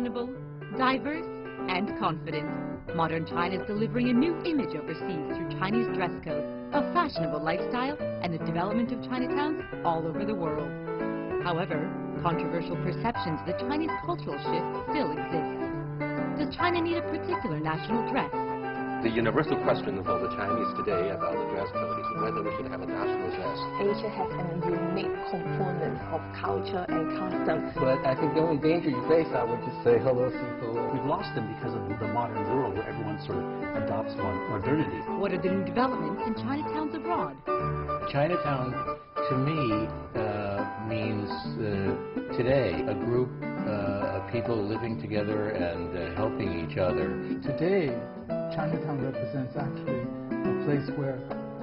fashionable, diverse, and confident. Modern China is delivering a new image overseas through Chinese dress code, a fashionable lifestyle, and the development of Chinatowns all over the world. However, controversial perceptions of the Chinese cultural shift still exist. Does China need a particular national dress? The universal question for the Chinese today about the dress code is whether we should have a national dress. Asia has a unique component of culture and custom. But I think the only danger you face, I would just say, hello, people. We've lost them because of the modern world where everyone sort of adopts modernity. What are the new developments in Chinatowns abroad? Chinatown, to me, means today a group of people living together and helping each other. Today, Chinatown represents actually a place where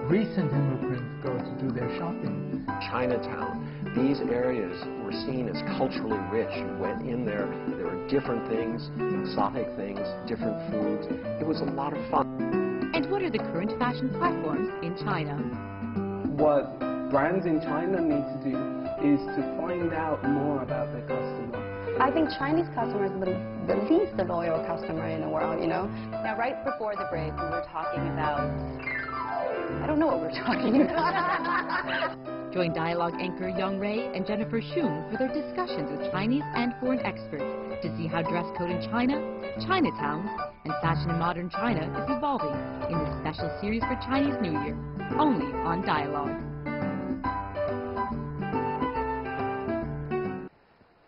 recent immigrants go to do their shopping. Chinatown, these areas were seen as culturally rich. You went in there were different things, exotic things, different foods. It was a lot of fun. And what are the current fashion platforms in China? What brands in China need to do is to find out more about their customer. I think Chinese customers are the least loyal customer in the world, you know? Now, right before the break, we were talking about... I don't know what we're talking about. Join dialogue anchor Young Ray and Jennifer Shum for their discussions with Chinese and foreign experts to see how dress code in China, Chinatowns, and fashion in modern China is evolving in this special series for Chinese New Year, only on Dialogue.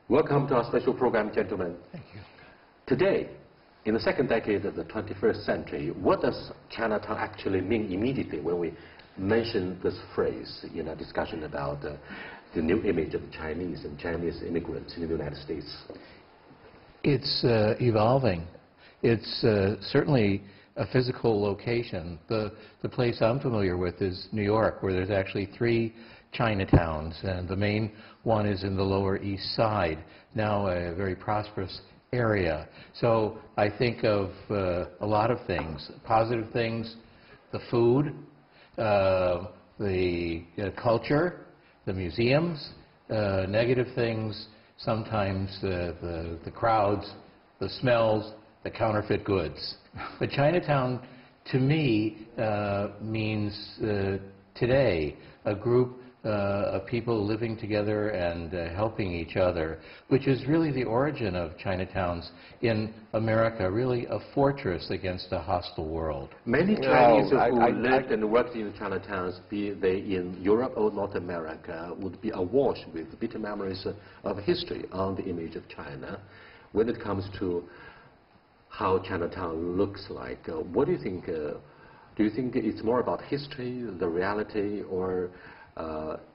Welcome to our special program, gentlemen. Thank you. Today, in the second decade of the 21st century, what does Chinatown actually mean immediately when we mention this phrase in a discussion about the new image of Chinese and Chinese immigrants in the United States? It's evolving. It's certainly a physical location. The place I'm familiar with is New York, where there's actually 3 Chinatowns, and the main one is in the Lower East Side, now a very prosperous area. So I think of a lot of things, positive things, the food, the culture, the museums, negative things, sometimes the crowds, the smells, the counterfeit goods. But Chinatown, to me, means today a group of people living together and helping each other, which is really the origin of Chinatowns in America, really a fortress against a hostile world. Many Chinese who lived and worked in Chinatowns, be they in Europe or North America, would be awash with bitter memories of history on the image of China. When it comes to how Chinatown looks like, what do you think? Do you think it's more about history, the reality, or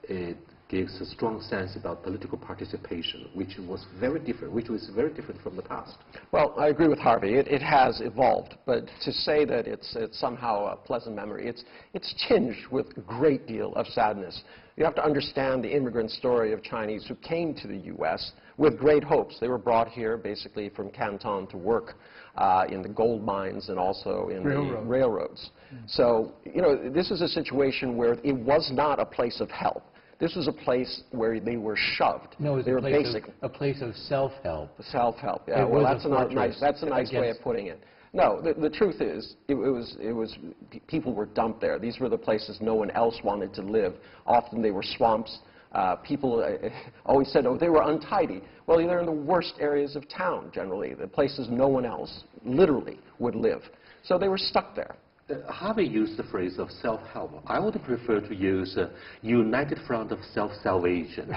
it gives a strong sense about political participation, which was very different from the past? Well, I agree with Harvey. It has evolved, but to say that it's somehow a pleasant memory, it's tinged with a great deal of sadness. You have to understand the immigrant story of Chinese who came to the U.S. with great hopes. They were brought here basically from Canton to work in the gold mines and also in the railroads. So, you know, this is a situation where it was not a place of help. This was a place where they were shoved. No, it was a place of self-help. Self-help, yeah. Well, that's a nice way of putting it. No, the truth is, people were dumped there. These were the places no one else wanted to live. Often they were swamps. People always said, oh, they were untidy. Well, they're in the worst areas of town, generally, the places no one else, literally, would live. So they were stuck there. Harvey used the phrase of self-help. I would prefer to use united front of self-salvation,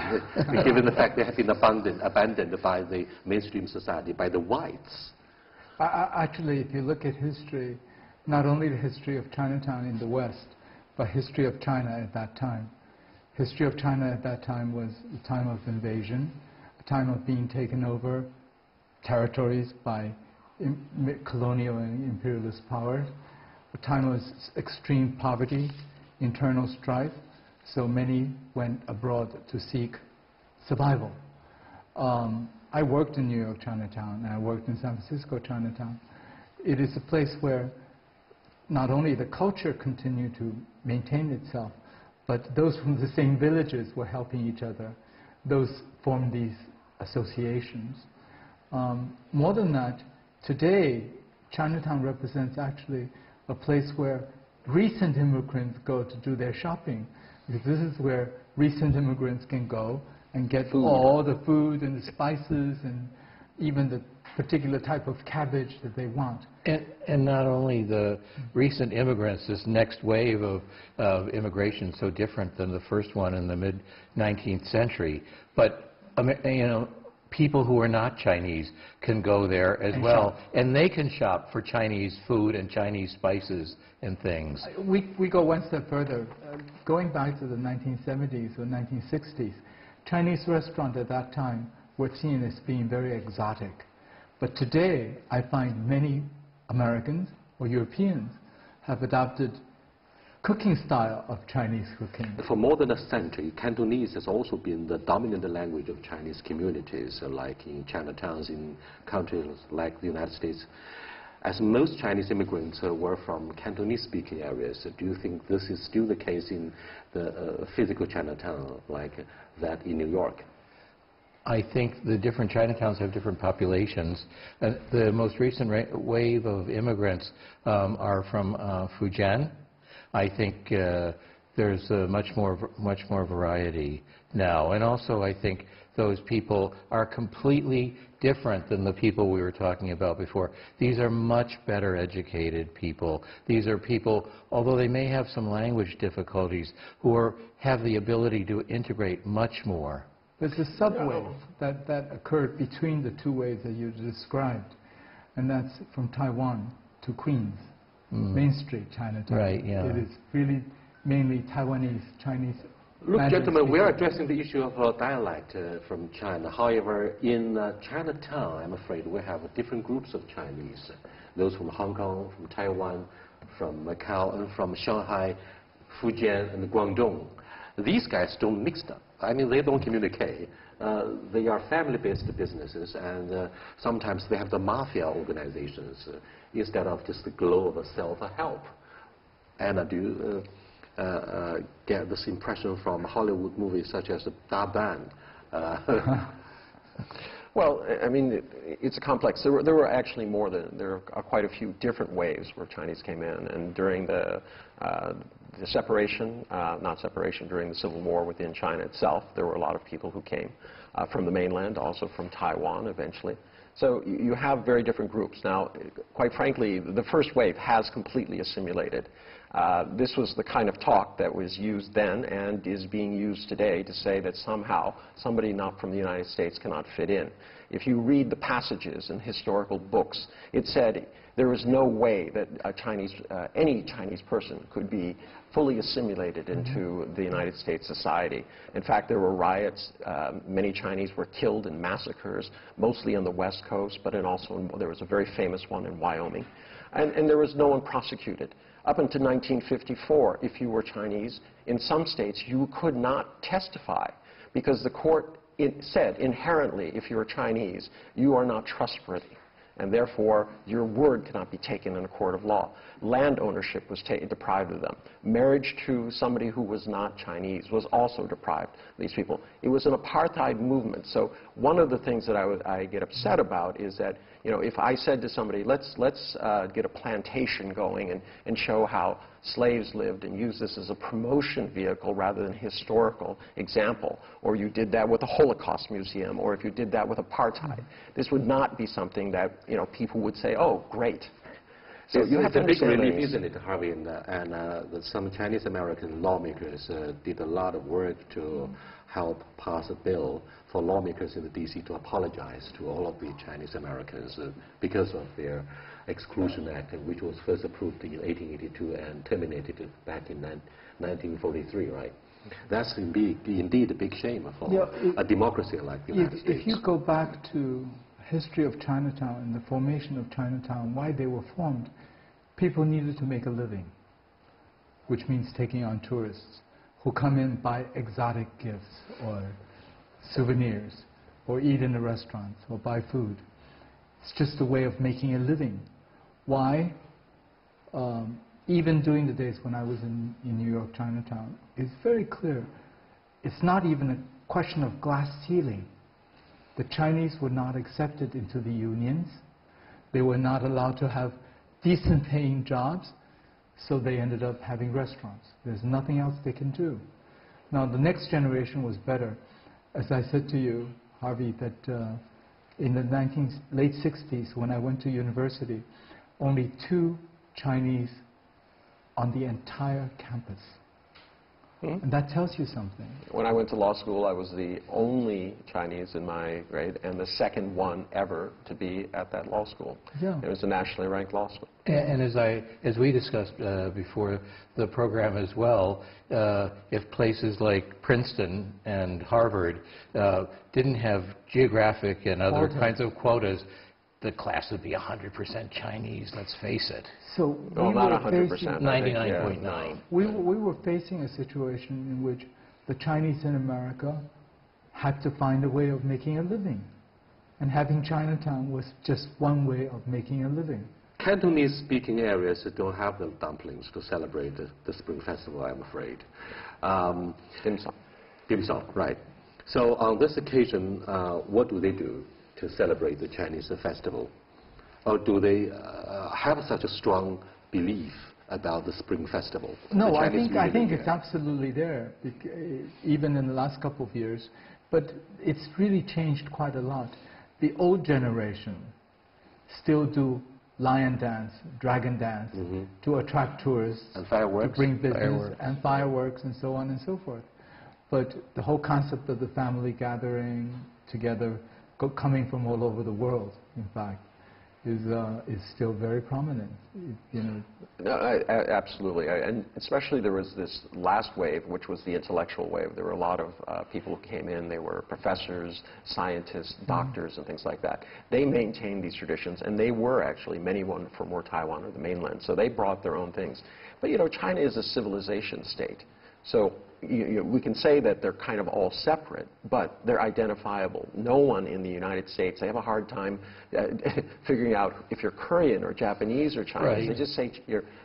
given the fact they have been abandoned by the mainstream society, by the whites. Actually, if you look at history, not only the history of Chinatown in the West, but history of China at that time. History of China at that time was a time of invasion, a time of being taken over territories by colonial and imperialist powers, a time of extreme poverty, internal strife, so many went abroad to seek survival. I worked in New York Chinatown, and I worked in San Francisco Chinatown. It is a place where not only the culture continued to maintain itself, but those from the same villages were helping each other. Those formed these associations. More than that, today, Chinatown represents actually a place where recent immigrants go to do their shopping, because this is where recent immigrants can go and get all the food and the spices and even the particular type of cabbage that they want. And not only the recent immigrants, this next wave of immigration so different than the first one in the mid-19th century, but you know, people who are not Chinese can go there as well, and they can shop for Chinese food and Chinese spices and things. We go one step further. Going back to the 1970s or 1960s, Chinese restaurants at that time were seen as being very exotic. But today, I find many Americans or Europeans have adopted cooking style of Chinese cooking. For more than a century, Cantonese has also been the dominant language of Chinese communities, like in Chinatowns in countries like the United States. As most Chinese immigrants were from Cantonese-speaking areas, do you think this is still the case in the physical Chinatown like that in New York? I think the different Chinatowns have different populations. The most recent wave of immigrants are from Fujian. I think there's much more variety now. And also I think those people are completely different than the people we were talking about before. These are much better educated people. These are people, although they may have some language difficulties, who have the ability to integrate much more. There's a subway that occurred between the two ways that you described, and that's from Taiwan to Queens, Main Street, Chinatown. Right, yeah. It is really mainly Taiwanese, Chinese. Look, gentlemen, we are addressing the issue of dialect from China. However, in Chinatown, I'm afraid we have different groups of Chinese. Those from Hong Kong, from Taiwan, from Macau, and from Shanghai, Fujian, and Guangdong. These guys don't mix up. I mean, they don't communicate. They are family-based businesses, and sometimes they have the mafia organizations instead of just the glow of self-help. And do you get this impression from Hollywood movies such as Da Ban? Well, I mean, it's complex. There were actually there are quite a few different waves where Chinese came in, and during the separation, during the Civil War within China itself, there were a lot of people who came from the mainland, also from Taiwan eventually. So you have very different groups. Now, quite frankly, the first wave has completely assimilated. This was the kind of talk that was used then and is being used today to say that somehow somebody not from the United States cannot fit in. If you read the passages in historical books, it said there is no way that any Chinese person could be fully assimilated into the United States society. In fact, there were riots. Many Chinese were killed in massacres, mostly on the West Coast, but there was a very famous one in Wyoming. And there was no one prosecuted. Up until 1954, if you were Chinese, in some states you could not testify because the court said inherently, if you're Chinese, you are not trustworthy, and therefore your word cannot be taken in a court of law. Land ownership was deprived of them. Marriage to somebody who was not Chinese was also deprived of these people. It was an apartheid movement. So one of the things that I get upset about is that, you know, if I said to somebody, let's get a plantation going and show how slaves lived and use this as a promotion vehicle rather than historical example, or you did that with the Holocaust Museum, or if you did that with apartheid, this would not be something that, you know, people would say, oh, great. So you have to understand it's a big relief, isn't it, Harvey? And some Chinese American lawmakers did a lot of work to help pass a bill for lawmakers in the D.C. to apologize to all of the Chinese Americans because of their Exclusion Act, which was first approved in 1882 and terminated back in 1943, right? That's indeed a big shame for a democracy like the United States. If you go back to history of Chinatown and the formation of Chinatown, why they were formed, people needed to make a living, which means taking on tourists who come in, buy exotic gifts or souvenirs, or eat in the restaurants, or buy food. It's just a way of making a living. Why? Even during the days when I was in New York, Chinatown, it's very clear. It's not even a question of glass ceiling. The Chinese were not accepted into the unions. They were not allowed to have decent paying jobs, so they ended up having restaurants. There's nothing else they can do. Now, the next generation was better. As I said to you, Harvey, that in the late 60s, when I went to university, only 2 Chinese on the entire campus. And that tells you something. When I went to law school, I was the only Chinese in my grade and the second one ever to be at that law school. Yeah. It was a nationally ranked law school. And as we discussed before the program as well, if places like Princeton and Harvard didn't have geographic and other kinds of quotas, the class would be 100% Chinese, let's face it. So well, not 100%. 99.9. We were facing a situation in which the Chinese in America had to find a way of making a living. And having Chinatown was just one way of making a living. Cantonese-speaking areas don't have the dumplings to celebrate the Spring Festival, I'm afraid. Dim sum. Dim sum, right. So on this occasion, what do they do to celebrate the Chinese festival? Or do they have such a strong belief about the Spring Festival? No, I think it's absolutely there, even in the last couple of years. But it's really changed quite a lot. The old generation still do lion dance, dragon dance, to attract tourists, and fireworks, to bring business, and fireworks, and so on and so forth. But the whole concept of the family gathering together, coming from all over the world, in fact, is still very prominent. You know. No, absolutely, and especially there was this last wave, which was the intellectual wave. There were a lot of people who came in. They were professors, scientists, doctors, and things like that. They maintained these traditions, and they were actually many from Taiwan or the mainland. So they brought their own things. But you know, China is a civilization state. So we can say that they're kind of all separate, but they're identifiable. No one in the United States, they have a hard time figuring out if you're Korean or Japanese or Chinese. Right. They just say,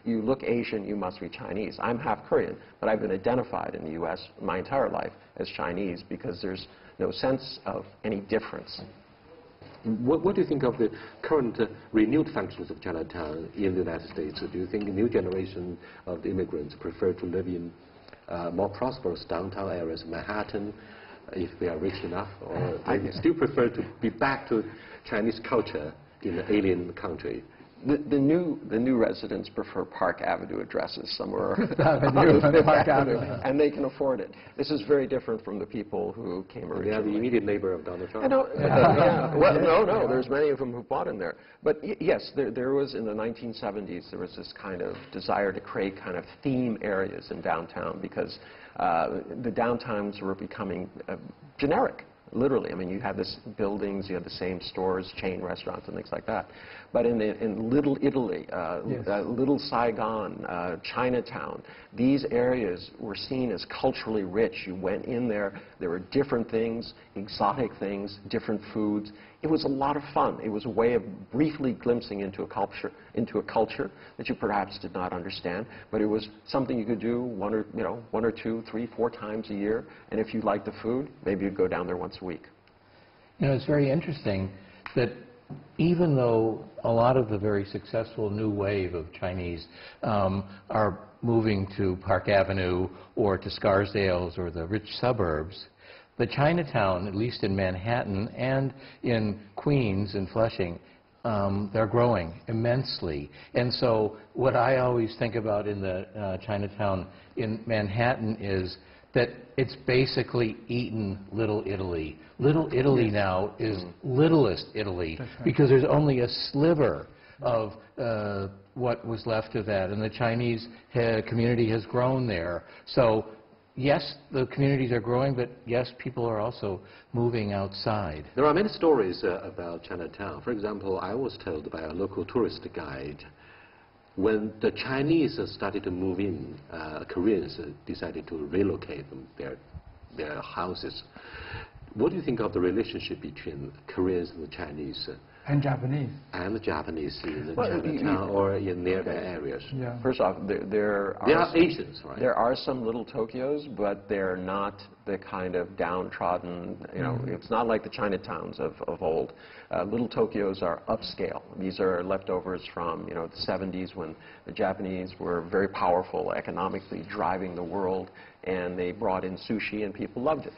you look Asian, you must be Chinese. I'm half Korean, but I've been identified in the U.S. my entire life as Chinese because there's no sense of any difference. What do you think of the current renewed functions of Chinatown in the United States? Do you think the new generation of the immigrants prefer to live in more prosperous downtown areas, Manhattan, if they are rich enough, or they still prefer to be back to Chinese culture in an alien country? The new residents prefer Park Avenue addresses somewhere Park Avenue, and they can afford it. This is very different from the people who came originally. They are the immediate neighbor of Donald Trump. Well, no, there's many of them who bought in there. But yes, there was in the 1970s there was this kind of desire to create kind of theme areas in downtown because the downtowns were becoming generic. Literally, I mean, you had this buildings, you had the same stores, chain restaurants, and things like that. But in Little Italy, Little Saigon, Chinatown, these areas were seen as culturally rich. You went in there were different things, exotic things, different foods. It was a lot of fun. It was a way of briefly glimpsing into a culture that you perhaps did not understand. But it was something you could do one or two, 3, 4 times a year. And if you liked the food, maybe you'd go down there once a week. You know, it's very interesting that even though a lot of the very successful new wave of Chinese are moving to Park Avenue or to Scarsdale's or the rich suburbs, the Chinatown, at least in Manhattan and in Queens and Flushing, they're growing immensely. And so what I always think about in the Chinatown in Manhattan is that it's basically eaten Little Italy. Little Italy now is littlest Italy because there's only a sliver of what was left of that, and the Chinese community has grown there. So yes, the communities are growing, but yes, people are also moving outside. There are many stories about Chinatown. For example, I was told by a local tourist guide, when the Chinese started to move in, Koreans decided to relocate their houses. What do you think of the relationship between Koreans and the Chinese? And Japanese. And the Japanese in Well, Chinatown or in nearby areas. Yeah. First off, there They are Asians, right? There are some little Tokyos, but they're not the kind of downtrodden, you know, it's not like the Chinatowns of old. Little Tokyos are upscale. These are leftovers from, you know, the 70s when the Japanese were very powerful economically, driving the world, and they brought in sushi and people loved it.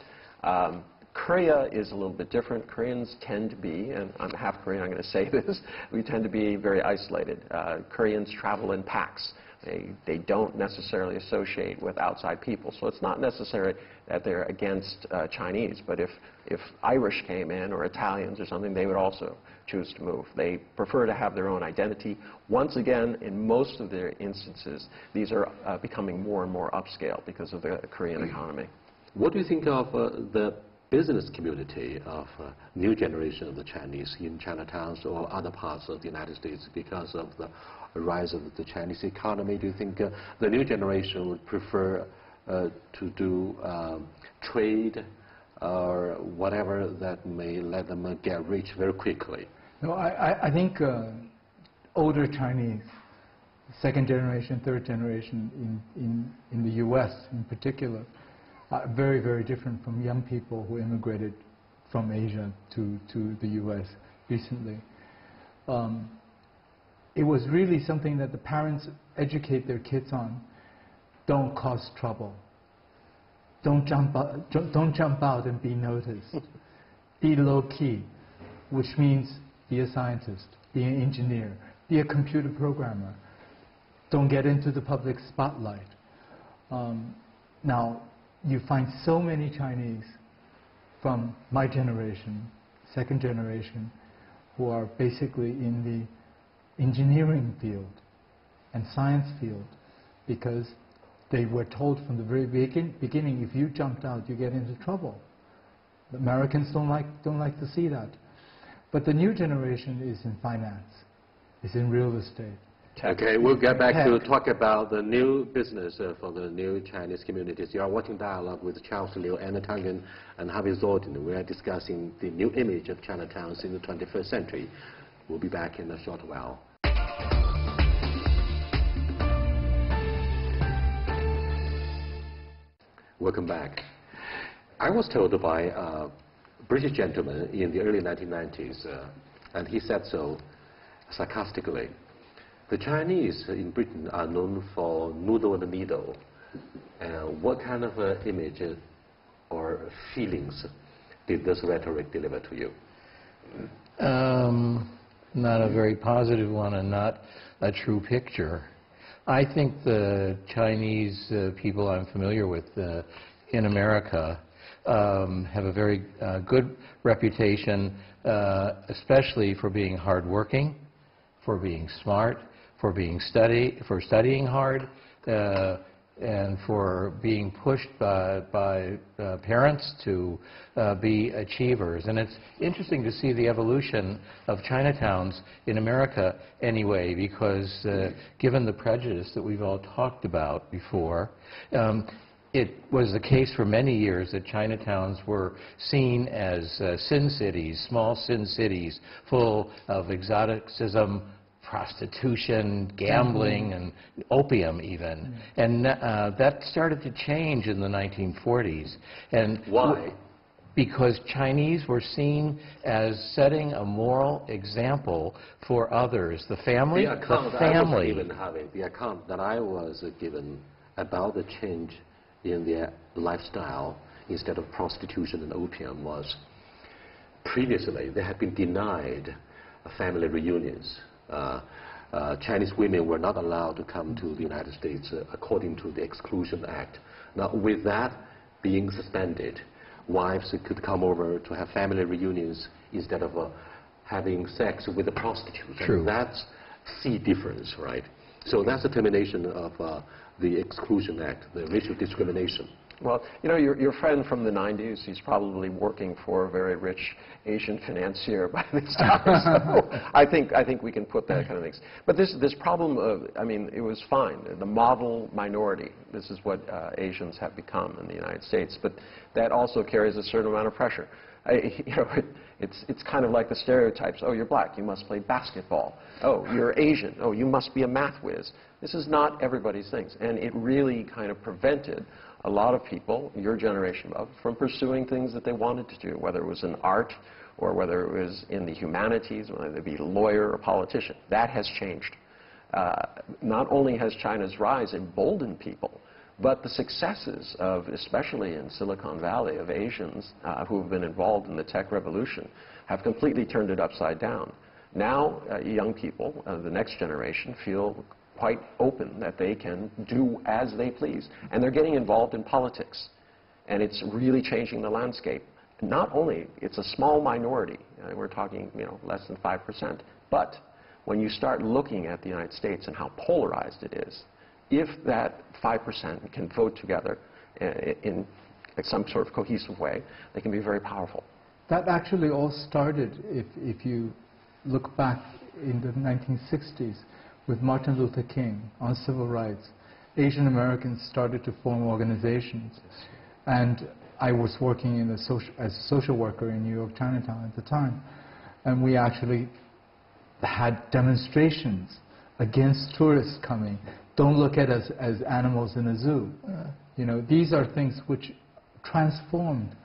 Korea is a little bit different. Koreans tend to be, and I'm half Korean, I'm going to say this, we tend to be very isolated. Koreans travel in packs. They don't necessarily associate with outside people. So it's not necessary that they're against Chinese, but if Irish came in or Italians or something, they would also choose to move. They prefer to have their own identity. Once again, in most of their instances, these are becoming more and more upscale because of the Korean economy. What do you think of the business community of new generation of the Chinese in Chinatowns or other parts of the United States because of the rise of the Chinese economy? Do you think the new generation would prefer to do trade or whatever that may let them get rich very quickly? No, I think older Chinese, second generation, third generation in the U.S. in particular, are very, very different from young people who immigrated from Asia to the U.S. recently. It was really something that the parents educate their kids on. Don't cause trouble. Don't jump out and be noticed. Be low-key, which means be a scientist, be an engineer, be a computer programmer. Don't get into the public spotlight. Now, you find so many Chinese from my generation, second generation, who are basically in the engineering field and science field because they were told from the very beginning, if you jumped out, you get into trouble. The Americans don't like to see that. But the new generation is in finance, is in real estate. Okay, we'll get back to talk about the new business for the new Chinese communities. You are watching Dialogue with Charles Liu, Anna Tangen, and Harvey Zordin. We are discussing the new image of Chinatowns in the 21st century. We'll be back in a short while. Welcome back. I was told by a British gentleman in the early 1990s, and he said so sarcastically, the Chinese in Britain are known for noodle and needle. What kind of image or feelings did this rhetoric deliver to you? Not a very positive one and not a true picture. I think the Chinese people I'm familiar with in America have a very good reputation, especially for being hardworking, for being smart, for studying hard, and for being pushed by parents to be achievers. And it's interesting to see the evolution of Chinatowns in America anyway, because given the prejudice that we've all talked about before, it was the case for many years that Chinatowns were seen as sin cities, small sin cities, full of exoticism, prostitution, gambling, and opium even. And that started to change in the 1940s. And why? Because Chinese were seen as setting a moral example for others. The family, the account that I was given about the change in their lifestyle instead of prostitution and opium was previously they had been denied family reunions. Chinese women were not allowed to come to the United States according to the Exclusion Act. Now, with that being suspended, wives could come over to have family reunions instead of having sex with a prostitute. True. And that's the difference, right? So that's the termination of the Exclusion Act, the racial discrimination. Well, you know, your friend from the 90s, he's probably working for a very rich Asian financier by this time. So I think we can put that kind of things. But this problem of, I mean, it was fine. The model minority, this is what Asians have become in the United States. But that also carries a certain amount of pressure. It's kind of like the stereotypes. Oh, you're black, you must play basketball. Oh, you're Asian. Oh, you must be a math whiz. This is not everybody's things, and it really kind of prevented a lot of people, your generation of, from pursuing things that they wanted to do, whether it was in art or whether it was in the humanities, whether they be a lawyer or a politician. That has changed. Not only has China's rise emboldened people, but the successes of, especially in Silicon Valley, of Asians who have been involved in the tech revolution have completely turned it upside down. Now, young people, the next generation, feel quite open that they can do as they please. And they're getting involved in politics. And it's really changing the landscape. Not only, it's a small minority. We're talking, less than 5%. But when you start looking at the United States and how polarized it is, if that 5% can vote together in some sort of cohesive way, they can be very powerful. That actually all started, if you look back in the 1960s, with Martin Luther King on civil rights. Asian Americans started to form organizations. And I was working as a social worker in New York Chinatown at the time. And we actually had demonstrations against tourists coming. Don't look at us as animals in a zoo. These are things which transformed,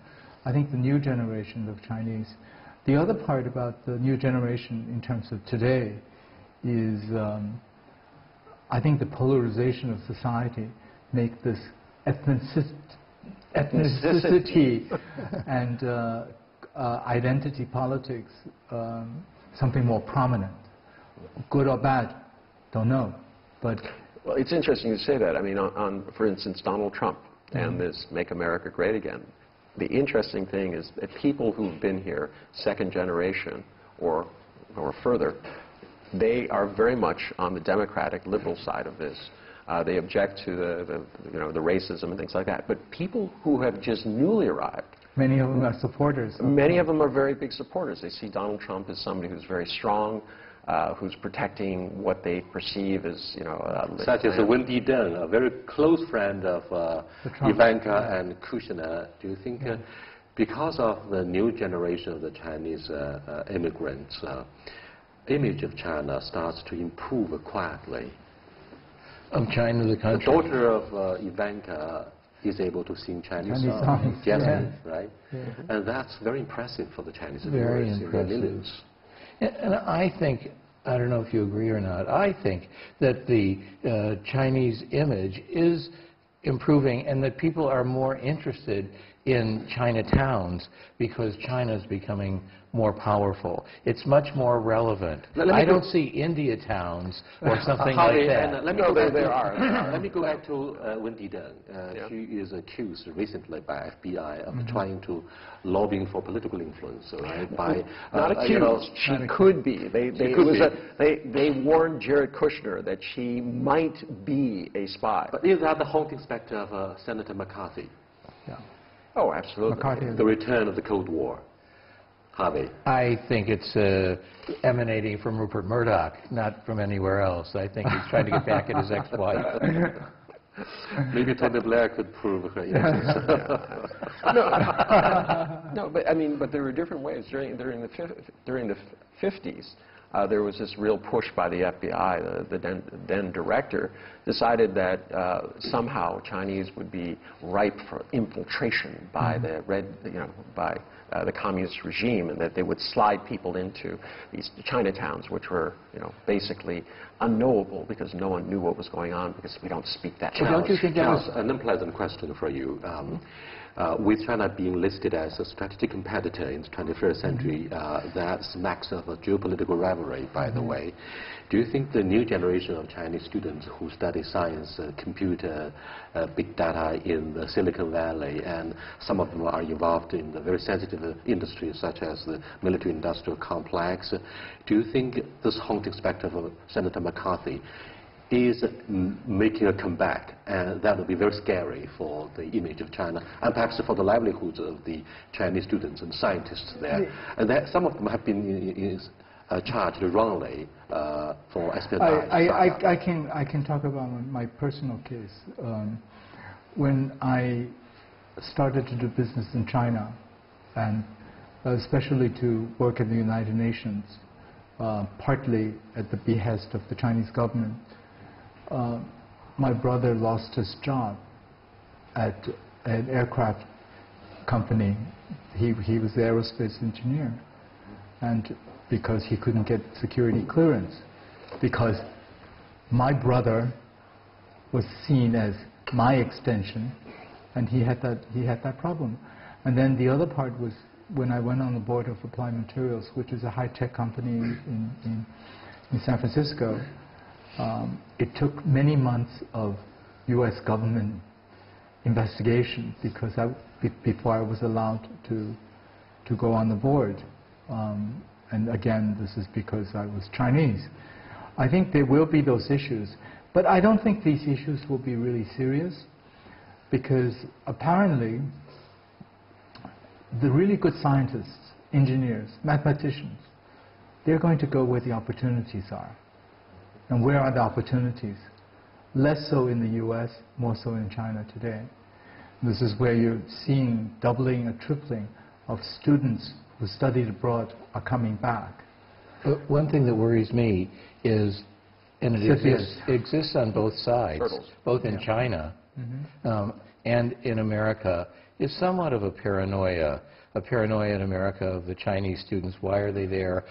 I think, the new generation of Chinese. The other part about the new generation in terms of today is, I think the polarization of society make this ethnicity and identity politics something more prominent. Good or bad, don't know. But well, it's interesting you say that. I mean, for instance, Donald Trump and this Make America Great Again. The interesting thing is that people who've been here second generation or further, they are very much on the democratic liberal side of this. They object to the racism and things like that. But people who have just newly arrived, many of them are supporters. Many of them are very big supporters. They see Donald Trump as somebody who's very strong, who's protecting what they perceive as, such as Wendy Deng, a very close friend of Ivanka and Kushner. Do you think, because of the new generation of the Chinese immigrants, image of China starts to improve quietly? Of China, the country. The daughter of Ivanka is able to sing Chinese songs, Jasmine, right? Yeah. And that's very impressive for the Chinese viewers in their millions. And I think, I don't know if you agree or not, I think that the Chinese image is improving and that people are more interested in Chinatowns because China is becoming more powerful. It's much more relevant. I don't see India towns or something like that. Let me go back Let me go back to Wendy Deng. She is accused recently by FBI of trying to lobbying for political influence, right? By not accused. She could be. They warned Jared Kushner that she might be a spy. But is that the haunting specter of Senator McCarthy? Yeah. Oh, absolutely. The return of the Cold War. Harvey. I think it's emanating from Rupert Murdoch, not from anywhere else. I think he's trying to get back at his ex-wife. Maybe Tony Blair could prove her innocence. No, but I mean, but there were different ways during the 50s. There was this real push by the FBI. The then director decided that somehow Chinese would be ripe for infiltration by the the communist regime, and that they would slide people into these Chinatowns, which were basically unknowable because no one knew what was going on because we don't speak that language. Don't you think that was an unpleasant question for you? With China being listed as a strategic competitor in the 21st century, that smacks of a geopolitical rivalry, by the way. Do you think the new generation of Chinese students who study science, computer, big data in the Silicon Valley, and some of them are involved in the very sensitive industries such as the military-industrial complex, do you think this haunting specter of Senator McCarthy is making a comeback, and that would be very scary for the image of China and perhaps for the livelihoods of the Chinese students and scientists there? And that some of them have been charged wrongly for espionage. I can talk about my personal case. When I started to do business in China, and especially to work at the United Nations, partly at the behest of the Chinese government. My brother lost his job at an aircraft company. He was the aerospace engineer, and because he couldn't get security clearance, because my brother was seen as my extension, and he had that problem. And then the other part was when I went on the board of Applied Materials, which is a high-tech company in San Francisco. It took many months of U.S. government investigation because before I was allowed to go on the board. And again, this is because I was Chinese. I think there will be those issues, but I don't think these issues will be really serious, because apparently the really good scientists, engineers, mathematicians, they're going to go where the opportunities are. And where are the opportunities? Less so in the US, more so in China today. This is where you're seeing doubling or tripling of students who studied abroad are coming back. But one thing that worries me is, and it exists on both sides, both in China and in America, is somewhat of a paranoia in America of the Chinese students. Why are they there?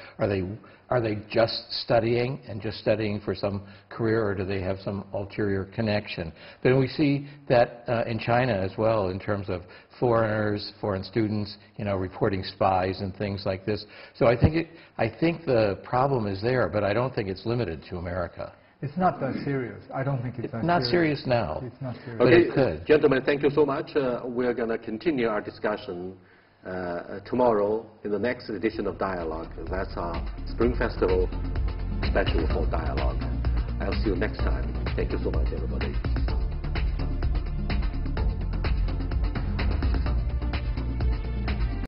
Are they just studying and just studying for some career, or do they have some ulterior connection? But we see that in China as well, in terms of foreigners, foreign students, reporting spies and things like this. So I think the problem is there, but I don't think it's limited to America. It's not that serious. I don't think it's that not serious. Now. It's not serious. But it could. Gentlemen, thank you so much. We're going to continue our discussion tomorrow in the next edition of Dialogue. That's our Spring Festival special for Dialogue. I'll see you next time. Thank you so much, everybody.